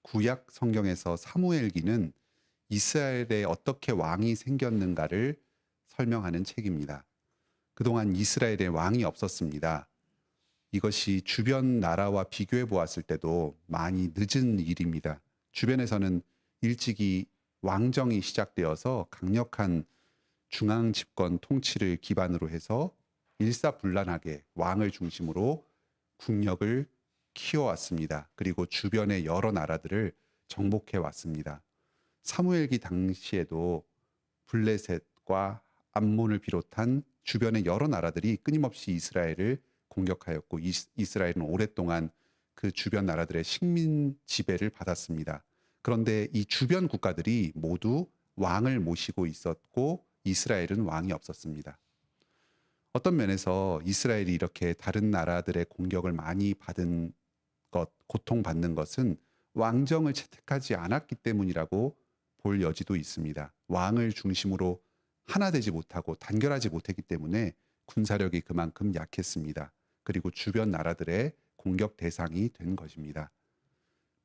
구약 성경에서 사무엘기는 이스라엘에 어떻게 왕이 생겼는가를 설명하는 책입니다. 그동안 이스라엘에 왕이 없었습니다. 이것이 주변 나라와 비교해 보았을 때도 많이 늦은 일입니다. 주변에서는 일찍이 왕정이 시작되어서 강력한 중앙 집권 통치를 기반으로 해서 일사불란하게 왕을 중심으로 국력을 키워왔습니다. 그리고 주변의 여러 나라들을 정복해 왔습니다. 사무엘기 당시에도 블레셋과 암몬을 비롯한 주변의 여러 나라들이 끊임없이 이스라엘을 공격하였고 이스라엘은 오랫동안 그 주변 나라들의 식민 지배를 받았습니다. 그런데 이 주변 국가들이 모두 왕을 모시고 있었고 이스라엘은 왕이 없었습니다. 어떤 면에서 이스라엘이 이렇게 다른 나라들의 공격을 많이 받은 것, 고통받는 것은 왕정을 채택하지 않았기 때문이라고 볼 여지도 있습니다. 왕을 중심으로 하나 되지 못하고 단결하지 못했기 때문에 군사력이 그만큼 약했습니다. 그리고 주변 나라들의 공격 대상이 된 것입니다.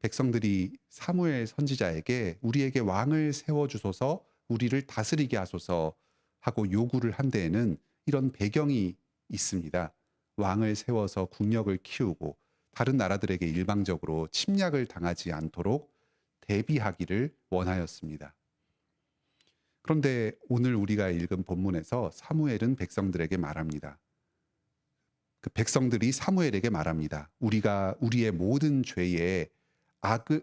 백성들이 사무엘 선지자에게 우리에게 왕을 세워주소서, 우리를 다스리게 하소서 하고 요구를 한 데에는 이런 배경이 있습니다. 왕을 세워서 국력을 키우고 다른 나라들에게 일방적으로 침략을 당하지 않도록 대비하기를 원하였습니다. 그런데 오늘 우리가 읽은 본문에서 사무엘은 백성들에게 말합니다. 그 백성들이 사무엘에게 말합니다. 우리가 우리의 모든 죄에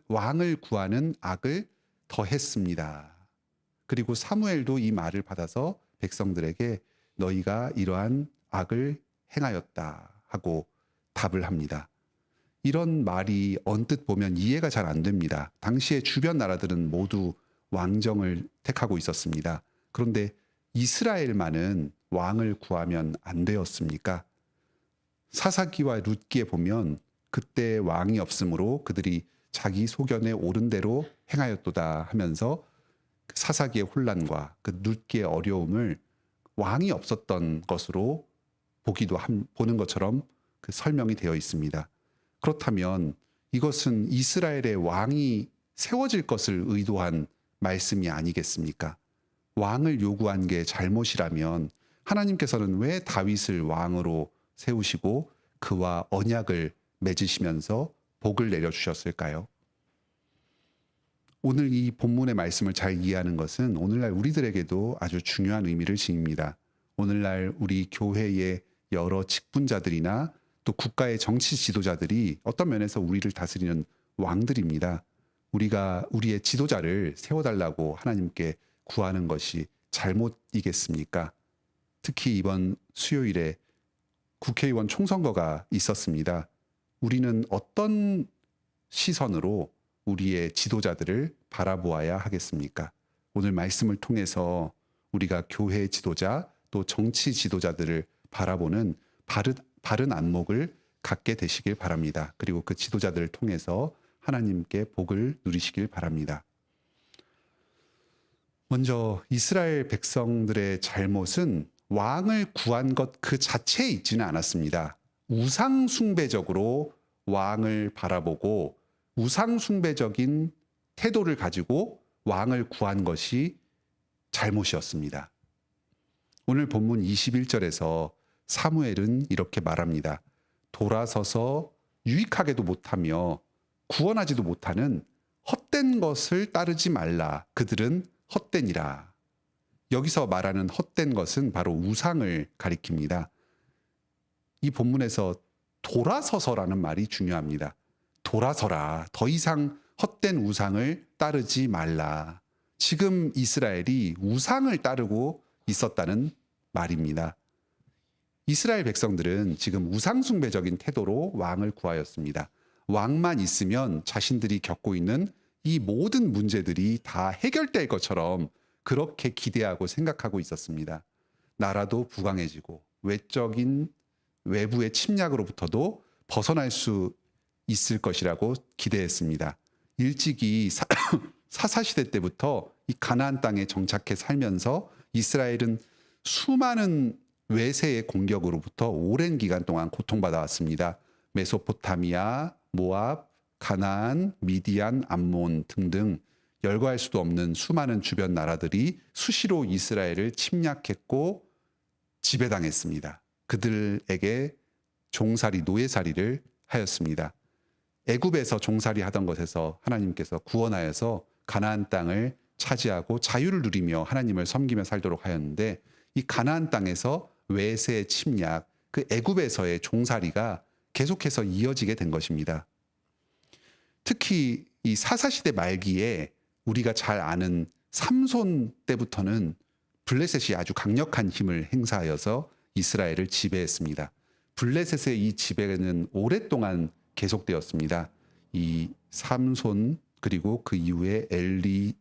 왕을 구하는 악을 더했습니다. 그리고 사무엘도 이 말을 받아서 백성들에게 너희가 이러한 악을 행하였다 하고 답을 합니다. 이런 말이 언뜻 보면 이해가 잘 안 됩니다. 당시의 주변 나라들은 모두 왕정을 택하고 있었습니다. 그런데 이스라엘만은 왕을 구하면 안 되었습니까? 사사기와 룻기에 보면 그때 왕이 없으므로 그들이 자기 소견에 옳은 대로 행하였도다 하면서 사사기의 혼란과 그 룻기의 어려움을 왕이 없었던 것으로 보는 것처럼 그 설명이 되어 있습니다. 그렇다면 이것은 이스라엘의 왕이 세워질 것을 의도한 말씀이 아니겠습니까? 왕을 요구한 게 잘못이라면 하나님께서는 왜 다윗을 왕으로 세우시고 그와 언약을 맺으시면서 복을 내려주셨을까요? 오늘 이 본문의 말씀을 잘 이해하는 것은 오늘날 우리들에게도 아주 중요한 의미를 지닙니다. 오늘날 우리 교회의 여러 직분자들이나 또 국가의 정치 지도자들이 어떤 면에서 우리를 다스리는 왕들입니다. 우리가 우리의 지도자를 세워달라고 하나님께 구하는 것이 잘못이겠습니까? 특히 이번 수요일에 국회의원 총선거가 있었습니다. 우리는 어떤 시선으로 우리의 지도자들을 바라보아야 하겠습니까? 오늘 말씀을 통해서 우리가 교회 지도자 또 정치 지도자들을 바라보는 바른 안목을 갖게 되시길 바랍니다. 그리고 그 지도자들을 통해서 하나님께 복을 누리시길 바랍니다. 먼저 이스라엘 백성들의 잘못은 왕을 구한 것 그 자체에 있지는 않았습니다. 우상숭배적으로 왕을 바라보고 우상숭배적인 태도를 가지고 왕을 구한 것이 잘못이었습니다. 오늘 본문 21절에서 사무엘은 이렇게 말합니다. 돌아서서 유익하게도 못하며 구원하지도 못하는 헛된 것을 따르지 말라. 그들은 헛되니라. 여기서 말하는 헛된 것은 바로 우상을 가리킵니다. 이 본문에서 돌아서서라는 말이 중요합니다. 돌아서라. 더 이상 헛된 우상을 따르지 말라. 지금 이스라엘이 우상을 따르고 있었다는 말입니다. 이스라엘 백성들은 지금 우상숭배적인 태도로 왕을 구하였습니다. 왕만 있으면 자신들이 겪고 있는 이 모든 문제들이 다 해결될 것처럼 그렇게 기대하고 생각하고 있었습니다. 나라도 부강해지고 외부의 침략으로부터도 벗어날 수 있을 것이라고 기대했습니다. 일찍이 사사시대 때부터 이 가나안 땅에 정착해 살면서 이스라엘은 수많은 외세의 공격으로부터 오랜 기간 동안 고통받아 왔습니다. 메소포타미아, 모압, 가나안, 미디안, 암몬 등등 열거할 수도 없는 수많은 주변 나라들이 수시로 이스라엘을 침략했고 지배당했습니다. 그들에게 종살이, 노예살이를 하였습니다. 애굽에서 종살이 하던 것에서 하나님께서 구원하여서 가나안 땅을 차지하고 자유를 누리며 하나님을 섬기며 살도록 하였는데, 이 가나안 땅에서 외세 침략, 그 애굽에서의 종살이가 계속해서 이어지게 된 것입니다. 특히 이 사사시대 말기에 우리가 잘 아는 삼손 때부터는 블레셋이 아주 강력한 힘을 행사하여서 이스라엘을 지배했습니다. 블레셋의 이 지배는 오랫동안 계속되었습니다. 이 삼손, 그리고 그 이후에 엘리,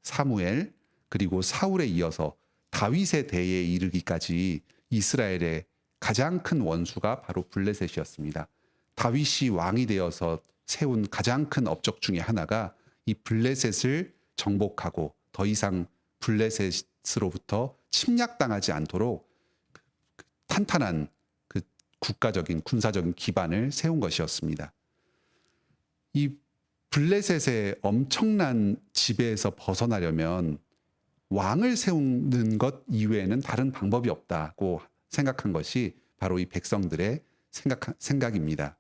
사무엘, 그리고 사울에 이어서 다윗의 대에 이르기까지 이스라엘의 가장 큰 원수가 바로 블레셋이었습니다. 다윗이 왕이 되어서 세운 가장 큰 업적 중에 하나가 이 블레셋을 정복하고 더 이상 블레셋으로부터 침략당하지 않도록 탄탄한 그 국가적인 군사적인 기반을 세운 것이었습니다. 이 블레셋의 엄청난 지배에서 벗어나려면 왕을 세우는 것 이외에는 다른 방법이 없다고 생각한 것이 바로 이 백성들의 생각입니다.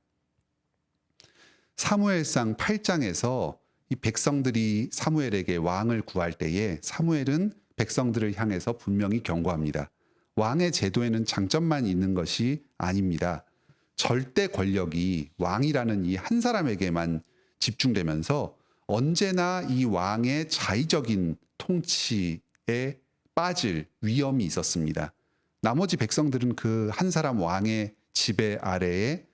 사무엘상 8장에서 이 백성들이 사무엘에게 왕을 구할 때에 사무엘은 백성들을 향해서 분명히 경고합니다. 왕의 제도에는 장점만 있는 것이 아닙니다. 절대 권력이 왕이라는 이 한 사람에게만 집중되면서 언제나 이 왕의 자의적인 통치에 빠질 위험이 있었습니다. 나머지 백성들은 그 한 사람 왕의 지배 아래에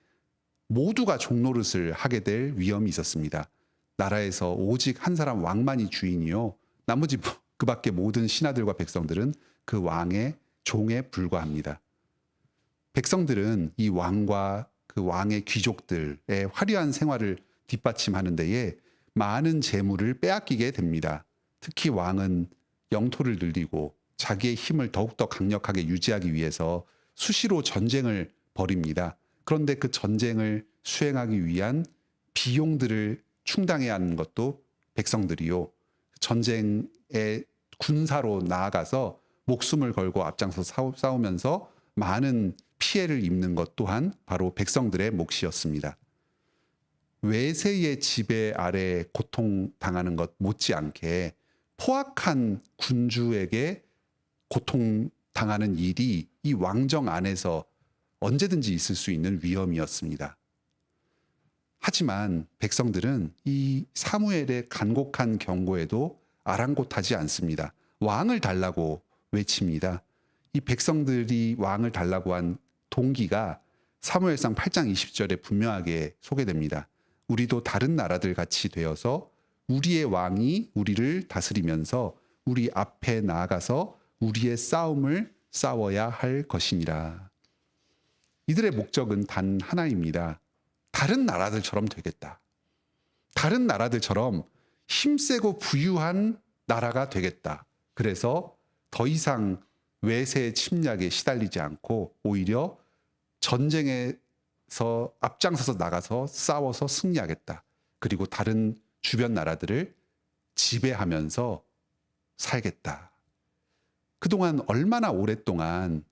모두가 종노릇을 하게 될 위험이 있었습니다. 나라에서 오직 한 사람 왕만이 주인이요, 나머지 그 밖에 모든 신하들과 백성들은 그 왕의 종에 불과합니다. 백성들은 이 왕과 그 왕의 귀족들의 화려한 생활을 뒷받침하는 데에 많은 재물을 빼앗기게 됩니다. 특히 왕은 영토를 늘리고 자기의 힘을 더욱더 강력하게 유지하기 위해서 수시로 전쟁을 벌입니다. 그런데 그 전쟁을 수행하기 위한 비용들을 충당해야 하는 것도 백성들이요, 전쟁에 군사로 나아가서 목숨을 걸고 앞장서 싸우면서 많은 피해를 입는 것 또한 바로 백성들의 몫이었습니다. 외세의 지배 아래 고통당하는 것 못지않게 포악한 군주에게 고통당하는 일이 이 왕정 안에서 언제든지 있을 수 있는 위험이었습니다. 하지만 백성들은 이 사무엘의 간곡한 경고에도 아랑곳하지 않습니다. 왕을 달라고 외칩니다. 이 백성들이 왕을 달라고 한 동기가 사무엘상 8장 20절에 분명하게 소개됩니다. 우리도 다른 나라들 같이 되어서 우리의 왕이 우리를 다스리면서 우리 앞에 나아가서 우리의 싸움을 싸워야 할 것이니라. 이들의 목적은 단 하나입니다. 다른 나라들처럼 되겠다. 다른 나라들처럼 힘세고 부유한 나라가 되겠다. 그래서 더 이상 외세 침략에 시달리지 않고 오히려 전쟁에서 앞장서서 나가서 싸워서 승리하겠다. 그리고 다른 주변 나라들을 지배하면서 살겠다. 그동안 얼마나 오랫동안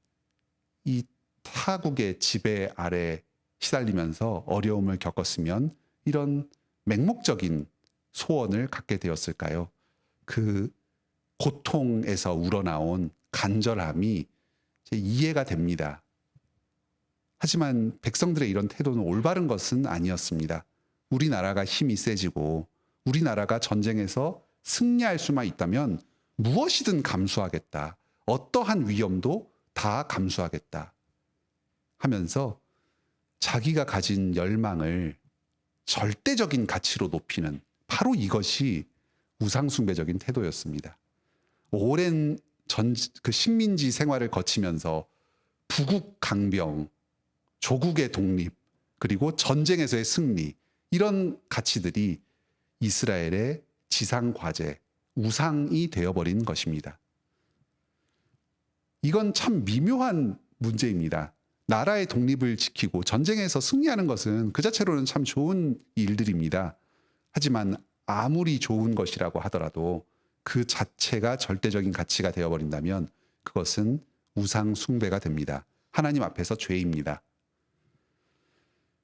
이 타국의 지배 아래 시달리면서 어려움을 겪었으면 이런 맹목적인 소원을 갖게 되었을까요? 그 고통에서 우러나온 간절함이 이해가 됩니다. 하지만 백성들의 이런 태도는 올바른 것은 아니었습니다. 우리나라가 힘이 세지고 우리나라가 전쟁에서 승리할 수만 있다면 무엇이든 감수하겠다. 어떠한 위험도 다 감수하겠다. 하면서 자기가 가진 열망을 절대적인 가치로 높이는 바로 이것이 우상숭배적인 태도였습니다. 오랜 그 식민지 생활을 거치면서 부국 강병, 조국의 독립, 그리고 전쟁에서의 승리, 이런 가치들이 이스라엘의 지상 과제, 우상이 되어버린 것입니다. 이건 참 미묘한 문제입니다. 나라의 독립을 지키고 전쟁에서 승리하는 것은 그 자체로는 참 좋은 일들입니다. 하지만 아무리 좋은 것이라고 하더라도 그 자체가 절대적인 가치가 되어버린다면 그것은 우상 숭배가 됩니다. 하나님 앞에서 죄입니다.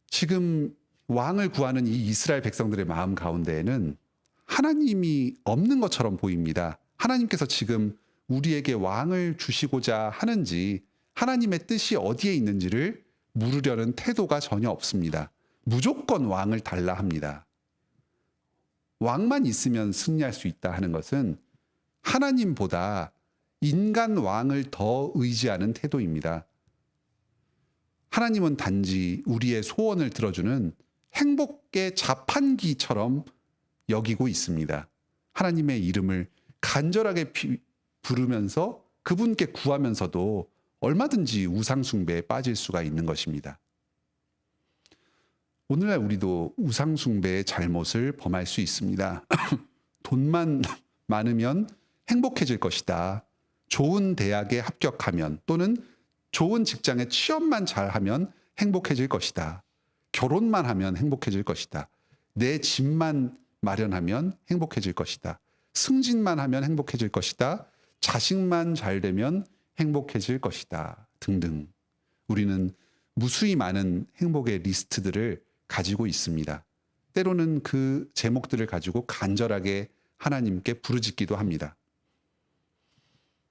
지금 왕을 구하는 이 이스라엘 백성들의 마음 가운데에는 하나님이 없는 것처럼 보입니다. 하나님께서 지금 우리에게 왕을 주시고자 하는지 하나님의 뜻이 어디에 있는지를 물으려는 태도가 전혀 없습니다. 무조건 왕을 달라 합니다. 왕만 있으면 승리할 수 있다 하는 것은 하나님보다 인간 왕을 더 의지하는 태도입니다. 하나님은 단지 우리의 소원을 들어주는 행복의 자판기처럼 여기고 있습니다. 하나님의 이름을 간절하게 부르면서 그분께 구하면서도 얼마든지 우상숭배에 빠질 수가 있는 것입니다. 오늘날 우리도 우상숭배의 잘못을 범할 수 있습니다. 돈만 많으면 행복해질 것이다. 좋은 대학에 합격하면 또는 좋은 직장에 취업만 잘하면 행복해질 것이다. 결혼만 하면 행복해질 것이다. 내 집만 마련하면 행복해질 것이다. 승진만 하면 행복해질 것이다. 자식만 잘 되면 행복해질 것이다. 등등. 우리는 무수히 많은 행복의 리스트들을 가지고 있습니다. 때로는 그 제목들을 가지고 간절하게 하나님께 부르짖기도 합니다.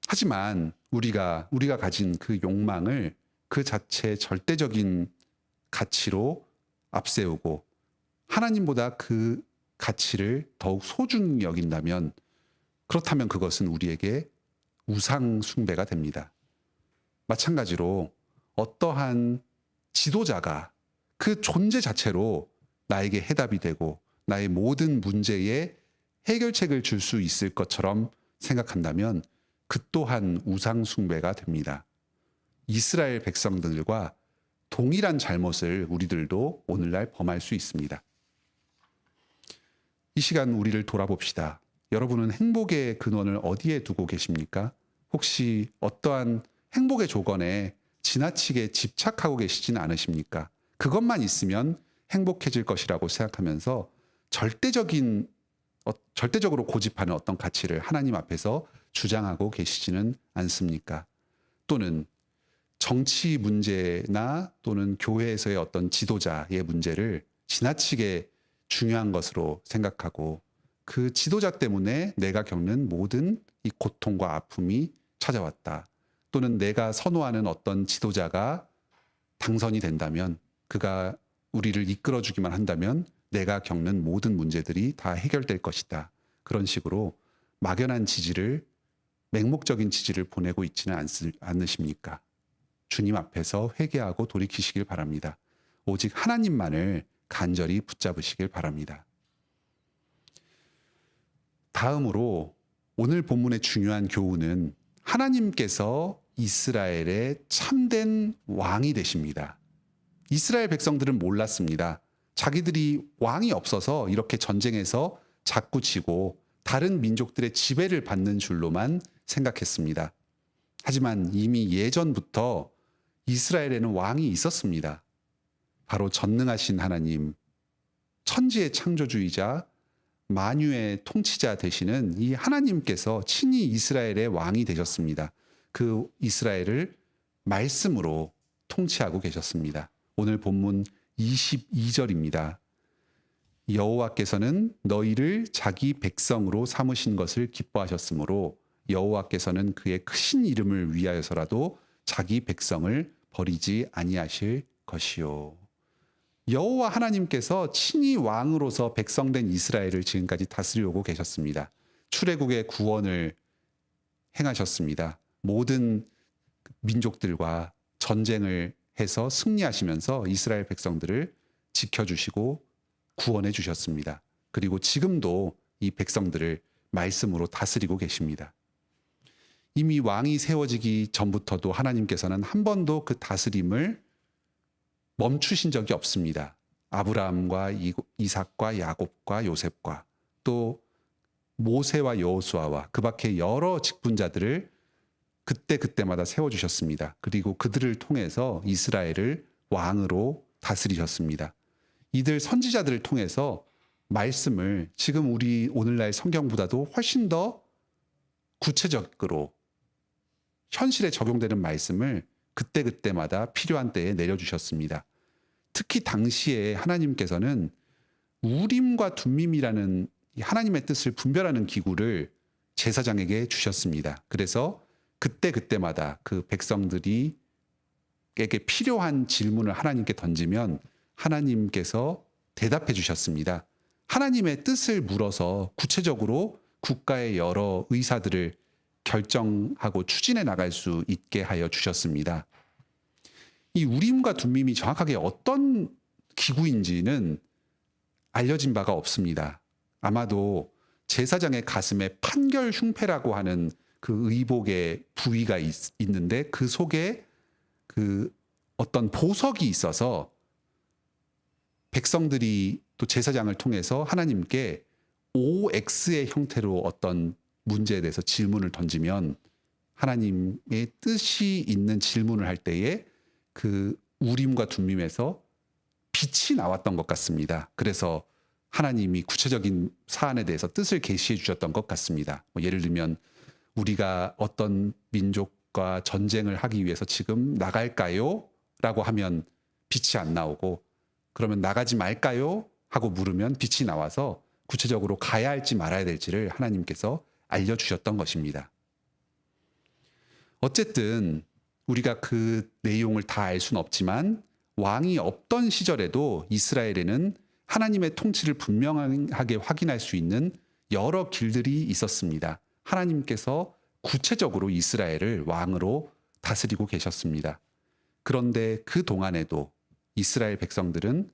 하지만 우리가 가진 그 욕망을 그 자체 절대적인 가치로 앞세우고 하나님보다 그 가치를 더욱 소중히 여긴다면 그렇다면 그것은 우리에게 우상 숭배가 됩니다. 마찬가지로 어떠한 지도자가 그 존재 자체로 나에게 해답이 되고 나의 모든 문제에 해결책을 줄 수 있을 것처럼 생각한다면 그 또한 우상 숭배가 됩니다. 이스라엘 백성들과 동일한 잘못을 우리들도 오늘날 범할 수 있습니다. 이 시간 우리를 돌아봅시다. 여러분은 행복의 근원을 어디에 두고 계십니까? 혹시 어떠한 행복의 조건에 지나치게 집착하고 계시지는 않으십니까? 그것만 있으면 행복해질 것이라고 생각하면서 절대적으로 고집하는 어떤 가치를 하나님 앞에서 주장하고 계시지는 않습니까? 또는 정치 문제나 또는 교회에서의 어떤 지도자의 문제를 지나치게 중요한 것으로 생각하고 그 지도자 때문에 내가 겪는 모든 이 고통과 아픔이 찾아왔다. 또는 내가 선호하는 어떤 지도자가 당선이 된다면 그가 우리를 이끌어주기만 한다면 내가 겪는 모든 문제들이 다 해결될 것이다. 그런 식으로 막연한 지지를 맹목적인 지지를 보내고 있지는 않으십니까? 주님 앞에서 회개하고 돌이키시길 바랍니다. 오직 하나님만을 간절히 붙잡으시길 바랍니다. 다음으로 오늘 본문의 중요한 교훈은 하나님께서 이스라엘의 참된 왕이 되십니다. 이스라엘 백성들은 몰랐습니다. 자기들이 왕이 없어서 이렇게 전쟁에서 자꾸 지고 다른 민족들의 지배를 받는 줄로만 생각했습니다. 하지만 이미 예전부터 이스라엘에는 왕이 있었습니다. 바로 전능하신 하나님, 천지의 창조주이자 만유의 통치자 되시는 이 하나님께서 친히 이스라엘의 왕이 되셨습니다. 그 이스라엘을 말씀으로 통치하고 계셨습니다. 오늘 본문 22절입니다. 여호와께서는 너희를 자기 백성으로 삼으신 것을 기뻐하셨으므로 여호와께서는 그의 크신 이름을 위하여서라도 자기 백성을 버리지 아니하실 것이요. 여호와 하나님께서 친히 왕으로서 백성된 이스라엘을 지금까지 다스리고 계셨습니다. 출애굽의 구원을 행하셨습니다. 모든 민족들과 전쟁을 해서 승리하시면서 이스라엘 백성들을 지켜주시고 구원해 주셨습니다. 그리고 지금도 이 백성들을 말씀으로 다스리고 계십니다. 이미 왕이 세워지기 전부터도 하나님께서는 한 번도 그 다스림을 멈추신 적이 없습니다. 아브라함과 이삭과 야곱과 요셉과 또 모세와 여호수아와 그 밖에 여러 직분자들을 그때그때마다 세워주셨습니다. 그리고 그들을 통해서 이스라엘을 왕으로 다스리셨습니다. 이들 선지자들을 통해서 말씀을 지금 우리 오늘날 성경보다도 훨씬 더 구체적으로 현실에 적용되는 말씀을 그때그때마다 필요한 때에 내려주셨습니다. 특히 당시에 하나님께서는 우림과 둠밈이라는 하나님의 뜻을 분별하는 기구를 제사장에게 주셨습니다. 그래서 그때그때마다 그 백성들이 에게 필요한 질문을 하나님께 던지면 하나님께서 대답해 주셨습니다. 하나님의 뜻을 물어서 구체적으로 국가의 여러 의사들을 결정하고 추진해 나갈 수 있게 하여 주셨습니다. 이 우림과 둠밈이 정확하게 어떤 기구인지는 알려진 바가 없습니다. 아마도 제사장의 가슴에 판결 흉패라고 하는 그 의복의 부위가 있는데 그 속에 그 어떤 보석이 있어서 백성들이 또 제사장을 통해서 하나님께 OX의 형태로 어떤 문제에 대해서 질문을 던지면 하나님의 뜻이 있는 질문을 할 때에 그 우림과 둠밈에서 빛이 나왔던 것 같습니다. 그래서 하나님이 구체적인 사안에 대해서 뜻을 계시해 주셨던 것 같습니다. 예를 들면 우리가 어떤 민족과 전쟁을 하기 위해서 지금 나갈까요? 라고 하면 빛이 안 나오고 그러면 나가지 말까요? 하고 물으면 빛이 나와서 구체적으로 가야 할지 말아야 될지를 하나님께서 알려주셨던 것입니다. 어쨌든 우리가 그 내용을 다 알 수는 없지만 왕이 없던 시절에도 이스라엘에는 하나님의 통치를 분명하게 확인할 수 있는 여러 길들이 있었습니다. 하나님께서 구체적으로 이스라엘을 왕으로 다스리고 계셨습니다. 그런데 그 동안에도 이스라엘 백성들은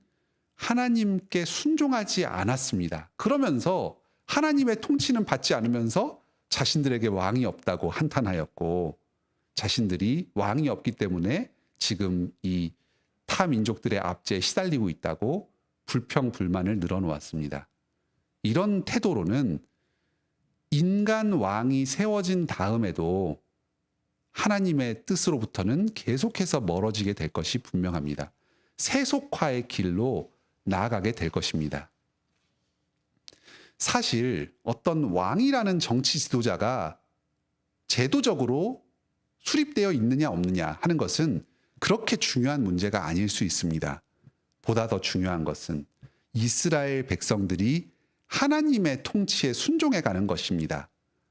하나님께 순종하지 않았습니다. 그러면서 하나님의 통치는 받지 않으면서 자신들에게 왕이 없다고 한탄하였고 자신들이 왕이 없기 때문에 지금 이 타 민족들의 압제에 시달리고 있다고 불평, 불만을 늘어놓았습니다. 이런 태도로는 인간 왕이 세워진 다음에도 하나님의 뜻으로부터는 계속해서 멀어지게 될 것이 분명합니다. 세속화의 길로 나아가게 될 것입니다. 사실 어떤 왕이라는 정치 지도자가 제도적으로 수립되어 있느냐 없느냐 하는 것은 그렇게 중요한 문제가 아닐 수 있습니다. 보다 더 중요한 것은 이스라엘 백성들이 하나님의 통치에 순종해 가는 것입니다.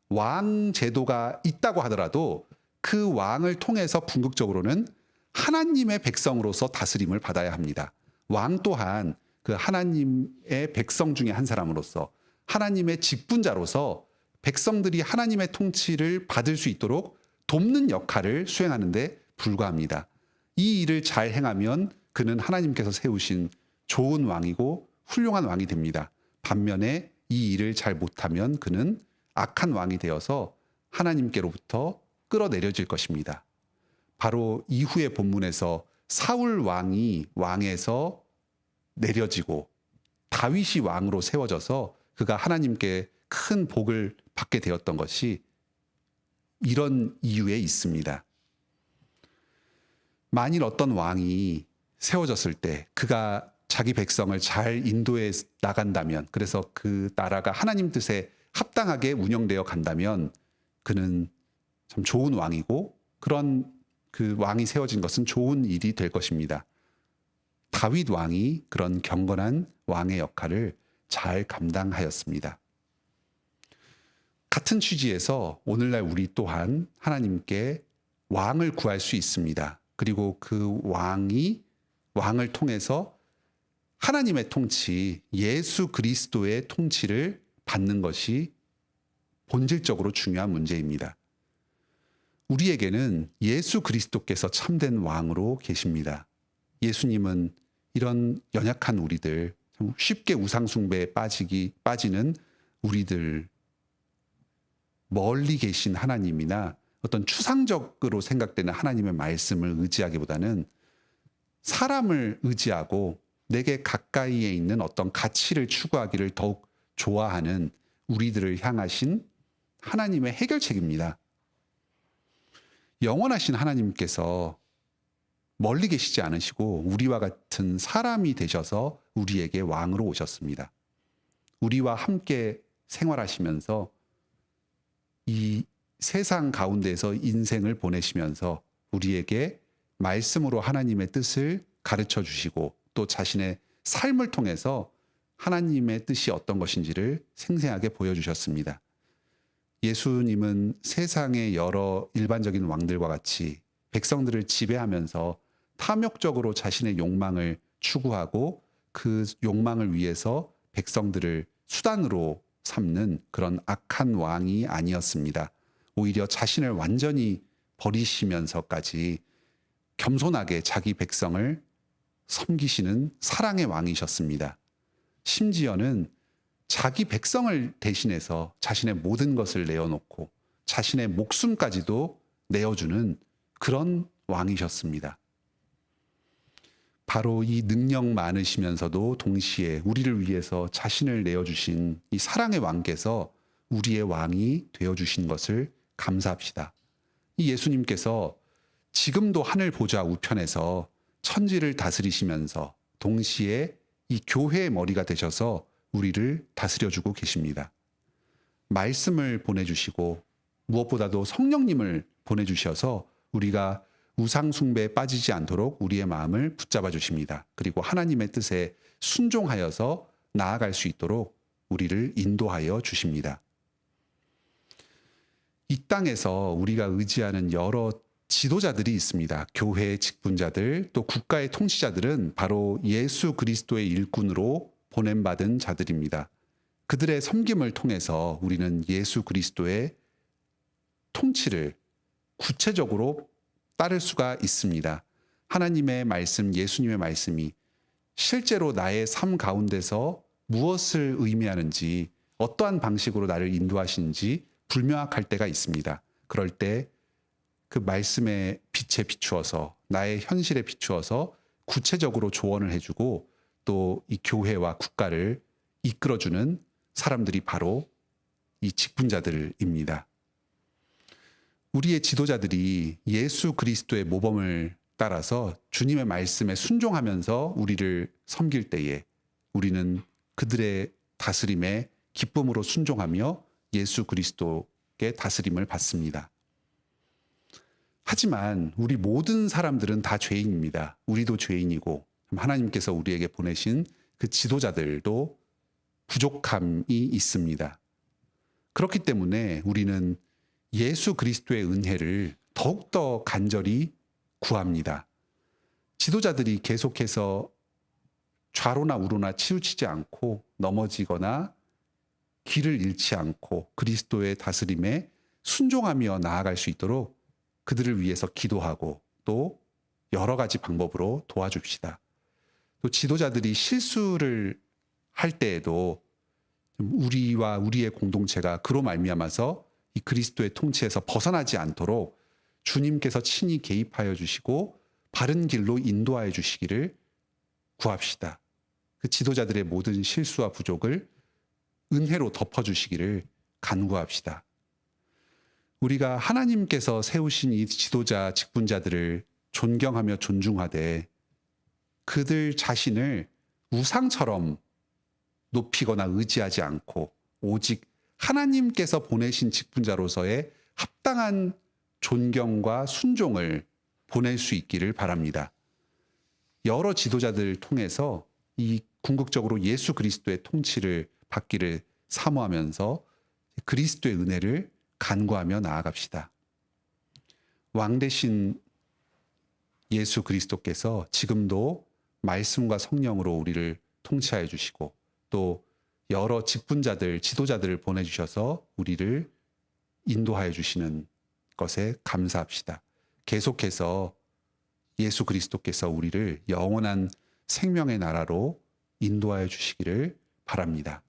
왕 제도가 있다고 하더라도 그 왕을 통해서 궁극적으로는 하나님의 백성으로서 다스림을 받아야 합니다. 왕 또한 그 하나님의 백성 중에 한 사람으로서 하나님의 직분자로서 백성들이 하나님의 통치를 받을 수 있도록 돕는 역할을 수행하는 데 불과합니다. 이 일을 잘 행하면 그는 하나님께서 세우신 좋은 왕이고 훌륭한 왕이 됩니다. 반면에 이 일을 잘 못하면 그는 악한 왕이 되어서 하나님께로부터 끌어내려질 것입니다. 바로 이후의 본문에서 사울 왕이 왕에서 내려지고 다윗이 왕으로 세워져서 그가 하나님께 큰 복을 받게 되었던 것이 이런 이유에 있습니다. 만일 어떤 왕이 세워졌을 때 그가 자기 백성을 잘 인도해 나간다면, 그래서 그 나라가 하나님 뜻에 합당하게 운영되어 간다면 그는 참 좋은 왕이고 그런 그 왕이 세워진 것은 좋은 일이 될 것입니다. 다윗 왕이 그런 경건한 왕의 역할을 잘 감당하였습니다. 같은 취지에서 오늘날 우리 또한 하나님께 왕을 구할 수 있습니다. 그리고 그 왕을 통해서 하나님의 통치, 예수 그리스도의 통치를 받는 것이 본질적으로 중요한 문제입니다. 우리에게는 예수 그리스도께서 참된 왕으로 계십니다. 예수님은 이런 연약한 우리들, 쉽게 우상숭배에 빠지는 우리들, 멀리 계신 하나님이나 어떤 추상적으로 생각되는 하나님의 말씀을 의지하기보다는 사람을 의지하고 내게 가까이에 있는 어떤 가치를 추구하기를 더욱 좋아하는 우리들을 향하신 하나님의 해결책입니다. 영원하신 하나님께서 멀리 계시지 않으시고 우리와 같은 사람이 되셔서 우리에게 왕으로 오셨습니다. 우리와 함께 생활하시면서 이 세상 가운데서 인생을 보내시면서 우리에게 말씀으로 하나님의 뜻을 가르쳐 주시고 또 자신의 삶을 통해서 하나님의 뜻이 어떤 것인지를 생생하게 보여주셨습니다. 예수님은 세상의 여러 일반적인 왕들과 같이 백성들을 지배하면서 탐욕적으로 자신의 욕망을 추구하고 그 욕망을 위해서 백성들을 수단으로 삼는 그런 악한 왕이 아니었습니다. 오히려 자신을 완전히 버리시면서까지 겸손하게 자기 백성을 섬기시는 사랑의 왕이셨습니다. 심지어는 자기 백성을 대신해서 자신의 모든 것을 내어놓고 자신의 목숨까지도 내어주는 그런 왕이셨습니다. 바로 이 능력 많으시면서도 동시에 우리를 위해서 자신을 내어주신 이 사랑의 왕께서 우리의 왕이 되어주신 것을 감사합시다. 이 예수님께서 지금도 하늘 보좌 우편에서 천지를 다스리시면서 동시에 이 교회의 머리가 되셔서 우리를 다스려주고 계십니다. 말씀을 보내주시고 무엇보다도 성령님을 보내주셔서 우리가 우상 숭배에 빠지지 않도록 우리의 마음을 붙잡아 주십니다. 그리고 하나님의 뜻에 순종하여서 나아갈 수 있도록 우리를 인도하여 주십니다. 이 땅에서 우리가 의지하는 여러 지도자들이 있습니다. 교회의 직분자들, 또 국가의 통치자들은 바로 예수 그리스도의 일꾼으로 보냄받은 자들입니다. 그들의 섬김을 통해서 우리는 예수 그리스도의 통치를 구체적으로 따를 수가 있습니다. 하나님의 말씀, 예수님의 말씀이 실제로 나의 삶 가운데서 무엇을 의미하는지, 어떠한 방식으로 나를 인도하시는지 불명확할 때가 있습니다. 그럴 때 그 말씀의 빛에 비추어서 나의 현실에 비추어서 구체적으로 조언을 해주고 또 이 교회와 국가를 이끌어주는 사람들이 바로 이 직분자들입니다. 우리의 지도자들이 예수 그리스도의 모범을 따라서 주님의 말씀에 순종하면서 우리를 섬길 때에 우리는 그들의 다스림에 기쁨으로 순종하며 예수 그리스도의 다스림을 받습니다. 하지만 우리 모든 사람들은 다 죄인입니다. 우리도 죄인이고 하나님께서 우리에게 보내신 그 지도자들도 부족함이 있습니다. 그렇기 때문에 우리는 예수 그리스도의 은혜를 더욱더 간절히 구합니다. 지도자들이 계속해서 좌로나 우로나 치우치지 않고 넘어지거나 길을 잃지 않고 그리스도의 다스림에 순종하며 나아갈 수 있도록 그들을 위해서 기도하고 또 여러 가지 방법으로 도와줍시다. 또 지도자들이 실수를 할 때에도 우리와 우리의 공동체가 그로 말미암아서 이 그리스도의 통치에서 벗어나지 않도록 주님께서 친히 개입하여 주시고 바른 길로 인도하여 주시기를 구합시다. 그 지도자들의 모든 실수와 부족을 은혜로 덮어주시기를 간구합시다. 우리가 하나님께서 세우신 이 지도자, 직분자들을 존경하며 존중하되 그들 자신을 우상처럼 높이거나 의지하지 않고 오직 하나님께서 보내신 직분자로서의 합당한 존경과 순종을 보낼 수 있기를 바랍니다. 여러 지도자들 통해서 이 궁극적으로 예수 그리스도의 통치를 받기를 사모하면서 그리스도의 은혜를 간구하며 나아갑시다. 왕 대신 예수 그리스도께서 지금도 말씀과 성령으로 우리를 통치하여 주시고 또 여러 직분자들, 지도자들을 보내주셔서 우리를 인도하여 주시는 것에 감사합시다. 계속해서 예수 그리스도께서 우리를 영원한 생명의 나라로 인도하여 주시기를 바랍니다.